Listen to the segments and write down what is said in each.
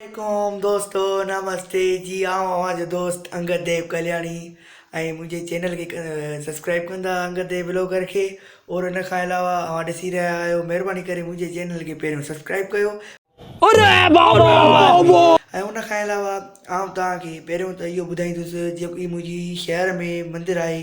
वालेकुम दोस्तों, नमस्ते जी। आवाज़ दोस्त अंगद देव कल्याणी ऐं मुंहिंजे चैनल खे सब्सक्राइब कंदा अंगद देव ब्लॉगर खे। और इन खां अलावा तव्हां ॾिसी रहिया आहियो, महिरबानी करे मुंहिंजे चैनल खे पहिरियों सब्सक्राइब कयो। ऐं उन खां अलावा आउं तव्हांखे पहिरियों त इहो ॿुधाईंदुसि जेकी मुंहिंजी शहर में मंदरु आहे।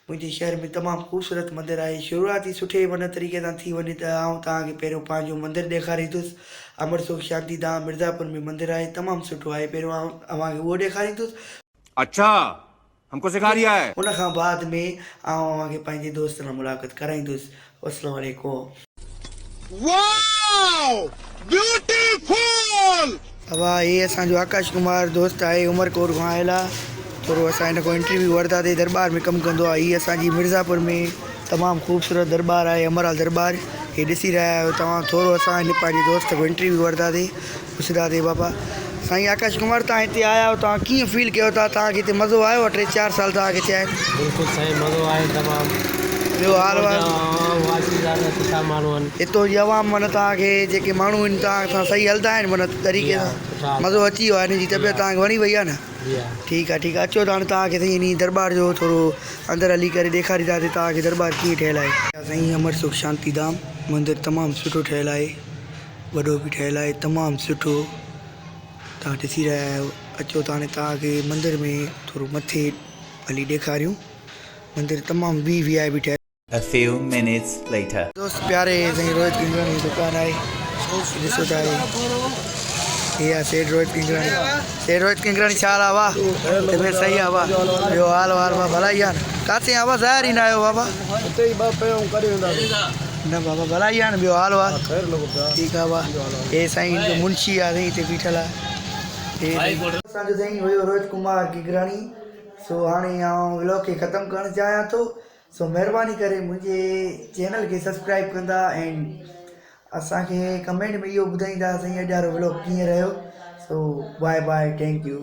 मुंहिंजे शहर में तमामु ख़ूबसूरत मंदरु आहे। शुरूआती सुठे तरीक़े सां थी वञे त आउं तव्हांखे पहिरियों पंहिंजो मंदरु ॾेखारींदुसि। अमरसुख शांतिधाम मिर्ज़ापुर में मंदरु आहे, तमामु सुठो आहे। पहिरियों आउं तव्हांखे उहो ॾेखारींदुसि। अच्छा, हमको सिखा रिया है। उन खां बाद में आउं तव्हांखे पंहिंजे दोस्त सां मुलाक़ात कराईंदुसि। अस्सलामु वालेकुम। Wow! Beautiful! वाह, ये असांजो आकाश कुमार दोस्त आहे, उमरकोट खां आयल आहे। थोरो असां हिन खां इंटरव्यू वरितासीं। दरबार में कमु कंदो आहे। हीअ असांजी मिर्ज़ापुर में तमामु ख़ूबसूरत दरबार आहे, अमराल दरबार। हे ॾिसी रहिया आहियो तव्हां। थोरो असां हिन पंहिंजे दोस्त खां इंटरव्यू वरितासीं, पुछंदासीं बाबा साईं आकाश कुमार, तव्हां हिते आया आहियो, तव्हां कीअं फील कयो था? तव्हांखे हिते मज़ो आयो? 3-4 साल तव्हांखे थिया आहिनि? बिल्कुलु सही, मज़ो आहे तमामु। ॿियो हाल वाल सुठा माण्हू आहिनि हितां जी आवाम, माना तव्हांखे जेके माण्हू आहिनि तव्हां सां सही हलंदा आहिनि, माना तरीक़े सां मज़ो अची वियो आहे? हिन जी तबियत तव्हांखे वणी वई आहे न? ठीकु आहे, ठीकु आहे। अचो त हाणे तव्हांखे साईं हिन दरबार जो थोरो अंदरि हली करे ॾेखारींदासीं तव्हांखे दरबार कीअं ठहियलु आहे। साईं अमरसुख शांतिधाम मंदरु तमामु सुठो ठहियलु आहे, वॾो बि ठहियलु आहे, तमामु सुठो। तव्हां ॾिसी रहिया आहियो। अचो त हाणे तव्हांखे मंदर में थोरो मथे हली ॾेखारियूं। मंदरु तमामु VIP ठहियलु। A few minutes later. दोस्त प्यारे साईं रोहित किंगरानी जी दुकान आहे, ॾिसो था। हे आहे सेठ रोहित किंगरानी। सेठ रोहित किंगरानी छा हाल आहे? वाह, तबियत सही आहे? वाह, ॿियो हाल वाल वाह भलाई आहे न? किथे आहे बाबा? ज़ाहिर ई न आहियो बाबा? न बाबा भलाई आहे न? ॿियो हाल वाल ठीकु आहे? वाह, हे साईं जो मुंशी आहे, साईं हिते बीठल आहे। असांजो साईं हुयो रोहित कुमार किंगरानी। सो हाणे आउं व्लॉग खे ख़तमु करणु चाहियां थो। सो महिरबानी करे मुंहिंजे चैनल खे सब्सक्राइब कंदा ऐं असांखे कमेंट में इहो ॿुधाईंदा साईं अॼु वारो व्लॉग कीअं रहियो। सो बाय बाय, थैंक यू।